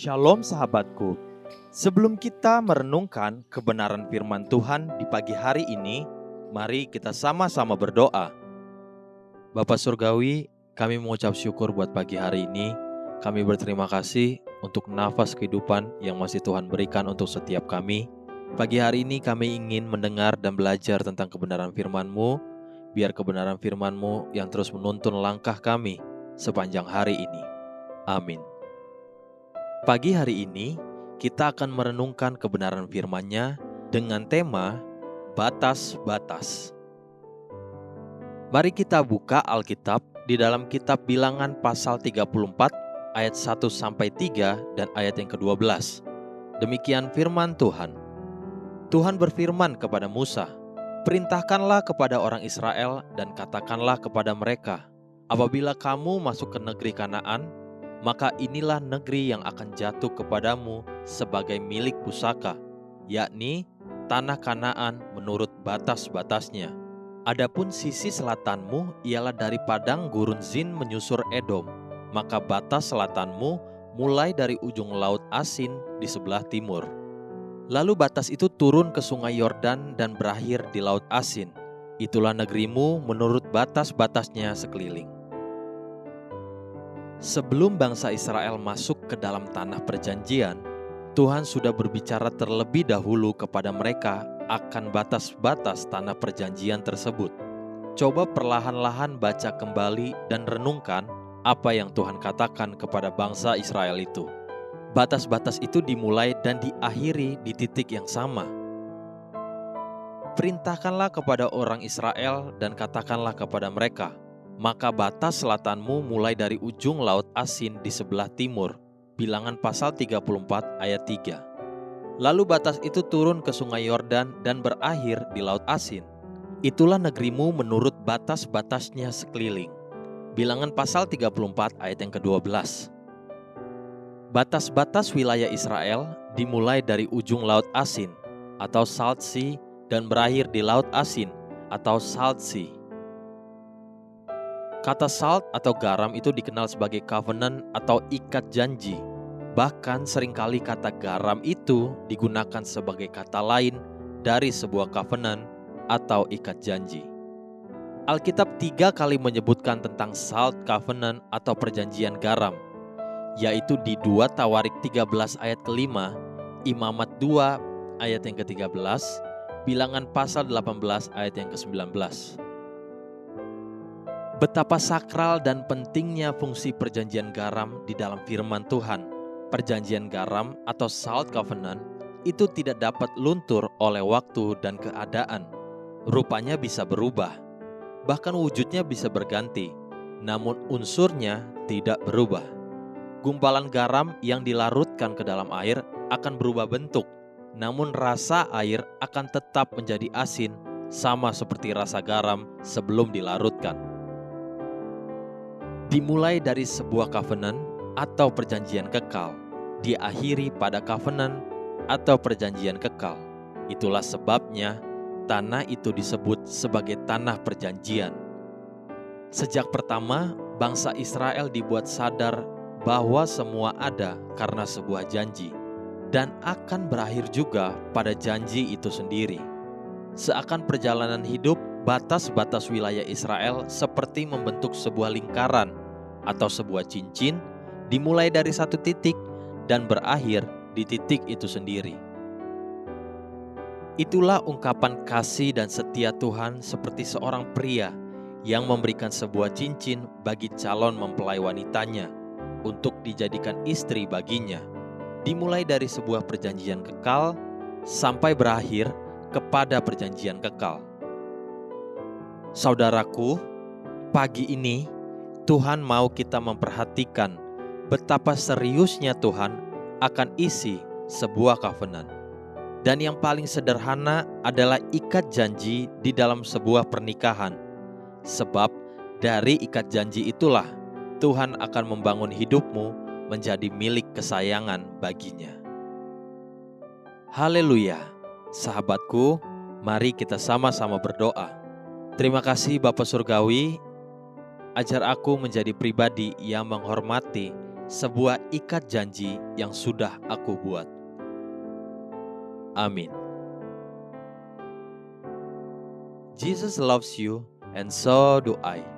Shalom sahabatku. Sebelum kita merenungkan kebenaran firman Tuhan di pagi hari ini, mari kita sama-sama berdoa. Bapa Surgawi, kami mengucap syukur buat pagi hari ini. Kami berterima kasih untuk nafas kehidupan yang masih Tuhan berikan untuk setiap kami. Pagi hari ini kami ingin mendengar dan belajar tentang kebenaran firman-Mu. Biar kebenaran firman-Mu yang terus menuntun langkah kami sepanjang hari ini. Amin. Pagi hari ini, kita akan merenungkan kebenaran firman-Nya dengan tema batas-batas. Mari kita buka Alkitab di dalam kitab Bilangan pasal 34 ayat 1-3 dan ayat yang ke-12. Demikian firman Tuhan. Tuhan berfirman kepada Musa, "Perintahkanlah kepada orang Israel dan katakanlah kepada mereka, apabila kamu masuk ke negeri Kanaan, maka inilah negeri yang akan jatuh kepadamu sebagai milik pusaka, yakni tanah Kanaan menurut batas-batasnya. Adapun sisi selatanmu ialah dari padang gurun Zin menyusur Edom, maka batas selatanmu mulai dari ujung laut Asin di sebelah timur. Lalu batas itu turun ke sungai Yordan dan berakhir di laut Asin. Itulah negerimu menurut batas-batasnya sekeliling." Sebelum bangsa Israel masuk ke dalam tanah perjanjian, Tuhan sudah berbicara terlebih dahulu kepada mereka akan batas-batas tanah perjanjian tersebut. Coba perlahan-lahan baca kembali dan renungkan apa yang Tuhan katakan kepada bangsa Israel itu. Batas-batas itu dimulai dan diakhiri di titik yang sama. "Perintahkanlah kepada orang Israel dan katakanlah kepada mereka, maka batas selatanmu mulai dari ujung laut Asin di sebelah timur." Bilangan pasal 34 ayat 3. "Lalu batas itu turun ke sungai Yordan dan berakhir di laut Asin. Itulah negerimu menurut batas-batasnya sekeliling." Bilangan pasal 34 ayat yang ke-12. Batas-batas wilayah Israel dimulai dari ujung laut Asin atau Salt Sea dan berakhir di laut Asin atau Salt Sea. Kata salt atau garam itu dikenal sebagai covenant atau ikat janji. Bahkan seringkali kata garam itu digunakan sebagai kata lain dari sebuah covenant atau ikat janji. Alkitab 3 kali menyebutkan tentang salt covenant atau perjanjian garam, yaitu di 2 Tawarik 13 ayat ke-5, Imamat 2 ayat yang ke-13, Bilangan pasal 18 ayat yang ke-19. Betapa sakral dan pentingnya fungsi perjanjian garam di dalam firman Tuhan. Perjanjian garam atau salt covenant itu tidak dapat luntur oleh waktu dan keadaan. Rupanya bisa berubah, bahkan wujudnya bisa berganti, namun unsurnya tidak berubah. Gumpalan garam yang dilarutkan ke dalam air akan berubah bentuk, namun rasa air akan tetap menjadi asin, sama seperti rasa garam sebelum dilarutkan. Dimulai dari sebuah covenant atau perjanjian kekal, diakhiri pada covenant atau perjanjian kekal. Itulah sebabnya tanah itu disebut sebagai tanah perjanjian. Sejak pertama, bangsa Israel dibuat sadar bahwa semua ada karena sebuah janji, dan akan berakhir juga pada janji itu sendiri. Seakan perjalanan hidup, batas-batas wilayah Israel seperti membentuk sebuah lingkaran atau sebuah cincin, dimulai dari satu titik dan berakhir di titik itu sendiri. Itulah ungkapan kasih dan setia Tuhan seperti seorang pria yang memberikan sebuah cincin bagi calon mempelai wanitanya untuk dijadikan istri baginya. Dimulai dari sebuah perjanjian kekal sampai berakhir kepada perjanjian kekal. Saudaraku, pagi ini Tuhan mau kita memperhatikan betapa seriusnya Tuhan akan isi sebuah covenant. Dan yang paling sederhana adalah ikat janji di dalam sebuah pernikahan. Sebab dari ikat janji itulah Tuhan akan membangun hidupmu menjadi milik kesayangan baginya. Haleluya. Sahabatku, mari kita sama-sama berdoa. Terima kasih Bapa Surgawi, ajar aku menjadi pribadi yang menghormati sebuah ikat janji yang sudah aku buat. Amin. Jesus loves you, and so do I.